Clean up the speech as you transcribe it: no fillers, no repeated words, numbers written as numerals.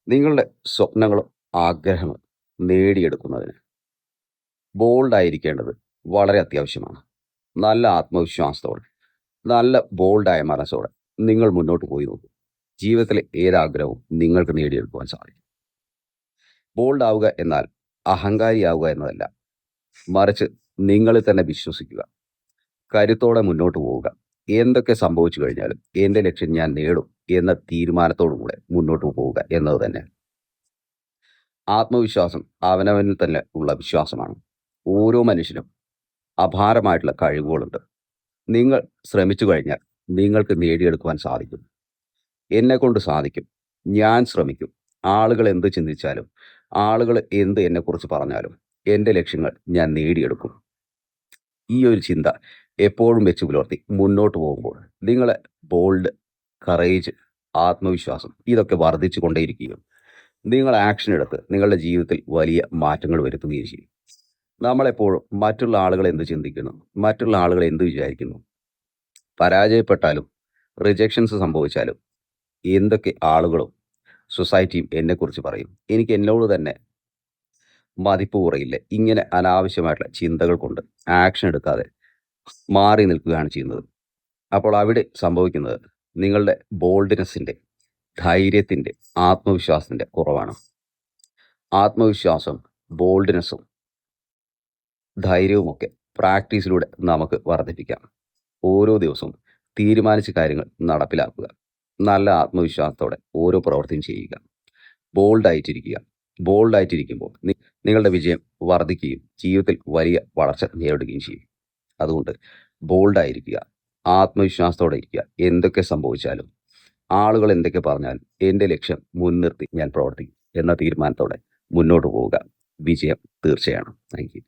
നിങ്ങളുടെ സ്വപ്നങ്ങളും ആഗ്രഹങ്ങളും നേടിയെടുക്കുന്നതിന് ബോൾഡായിരിക്കേണ്ടത് വളരെ അത്യാവശ്യമാണ്. നല്ല ആത്മവിശ്വാസത്തോടെ, നല്ല ബോൾഡായ മനസ്സോടെ നിങ്ങൾ മുന്നോട്ട് പോയി നോക്കൂ. ജീവിതത്തിലെ ഏതാഗ്രഹവും നിങ്ങൾക്ക് നേടിയെടുക്കുവാൻ സാധിക്കും. ബോൾഡാവുക എന്നാൽ അഹങ്കാരിയാവുക എന്നതല്ല. മറിച്ച് നിങ്ങളിൽ തന്നെ വിശ്വസിക്കുക. കരുത്തോടെ മുന്നോട്ട് പോവുക. എന്തൊക്കെ സംഭവിച്ചു കഴിഞ്ഞാലും എൻ്റെ ലക്ഷ്യം ഞാൻ നേടും എന്ന തീരുമാനത്തോടു കൂടെ മുന്നോട്ട് പോവുക എന്നത് തന്നെ. ആത്മവിശ്വാസം അവനവനിൽ തന്നെ ഉള്ള വിശ്വാസമാണ്. ഓരോ മനുഷ്യനും അപാരമായിട്ടുള്ള കഴിവുകളുണ്ട്. നിങ്ങൾ ശ്രമിച്ചു കഴിഞ്ഞാൽ നിങ്ങൾക്ക് നേടിയെടുക്കുവാൻ സാധിക്കും. എന്നെക്കൊണ്ട് സാധിക്കും. ഞാൻ ശ്രമിക്കും. ആളുകൾ എന്ത് ചിന്തിച്ചാലും, ആളുകൾ എന്ത് എന്നെക്കുറിച്ച് പറഞ്ഞാലും എൻ്റെ ലക്ഷ്യങ്ങൾ ഞാൻ നേടിയെടുക്കും. ഈ ഒരു ചിന്ത എപ്പോഴും വെച്ച് പുലർത്തി മുന്നോട്ട് പോകുമ്പോൾ നിങ്ങളെ ബോൾഡ്, കറേജ്, ആത്മവിശ്വാസം ഇതൊക്കെ വർദ്ധിച്ചു കൊണ്ടേയിരിക്കുകയും നിങ്ങൾ ആക്ഷൻ എടുത്ത് നിങ്ങളുടെ ജീവിതത്തിൽ വലിയ മാറ്റങ്ങൾ വരുത്തുകയും ചെയ്യും. നമ്മളെപ്പോഴും മറ്റുള്ള ആളുകൾ എന്ത് ചിന്തിക്കുന്നു, മറ്റുള്ള ആളുകൾ എന്ത് വിചാരിക്കുന്നു, പരാജയപ്പെട്ടാലും റിജക്ഷൻസ് സംഭവിച്ചാലും എന്തൊക്കെ ആളുകളും സൊസൈറ്റിയും എന്നെക്കുറിച്ച് പറയും, എനിക്ക് എന്നോട് തന്നെ മതിപ്പ് കുറയില്ല, ഇങ്ങനെ അനാവശ്യമായിട്ടുള്ള ചിന്തകൾ കൊണ്ട് ആക്ഷൻ എടുക്കാതെ മാറി നിൽക്കുകയാണ് ചെയ്യുന്നത്. അപ്പോൾ അവിടെ സംഭവിക്കുന്നത് നിങ്ങളുടെ ബോൾഡ്നെസ്സിൻ്റെ, ധൈര്യത്തിൻ്റെ, ആത്മവിശ്വാസത്തിൻ്റെ കുറവാണ്. ആത്മവിശ്വാസം, ബോൾഡ്നെസ്സും ധൈര്യവുമൊക്കെ പ്രാക്ടീസിലൂടെ നമുക്ക് വർദ്ധിപ്പിക്കാം. ഓരോ ദിവസവും തീരുമാനിച്ച കാര്യങ്ങൾ നടപ്പിലാക്കുക. നല്ല ആത്മവിശ്വാസത്തോടെ ഓരോ പ്രവൃത്തിയും ചെയ്യുക. ബോൾഡായിട്ടിരിക്കുക. ബോൾഡായിട്ടിരിക്കുമ്പോൾ നിങ്ങളുടെ വിജയം വർദ്ധിക്കുകയും ജീവിതത്തിൽ വലിയ വളർച്ച നേടുകയും ചെയ്യും. അതുകൊണ്ട് ബോൾഡായിരിക്കുക, ആത്മവിശ്വാസത്തോടെ ഇരിക്കുക. എന്തൊക്കെ സംഭവിച്ചാലും, ആളുകൾ എന്തൊക്കെ പറഞ്ഞാലും എൻ്റെ ലക്ഷ്യം മുൻനിർത്തി ഞാൻ പ്രവർത്തിക്കും എന്ന തീരുമാനത്തോടെ മുന്നോട്ട് പോവുക. വിജയം തീർച്ചയാണ്. Thank you.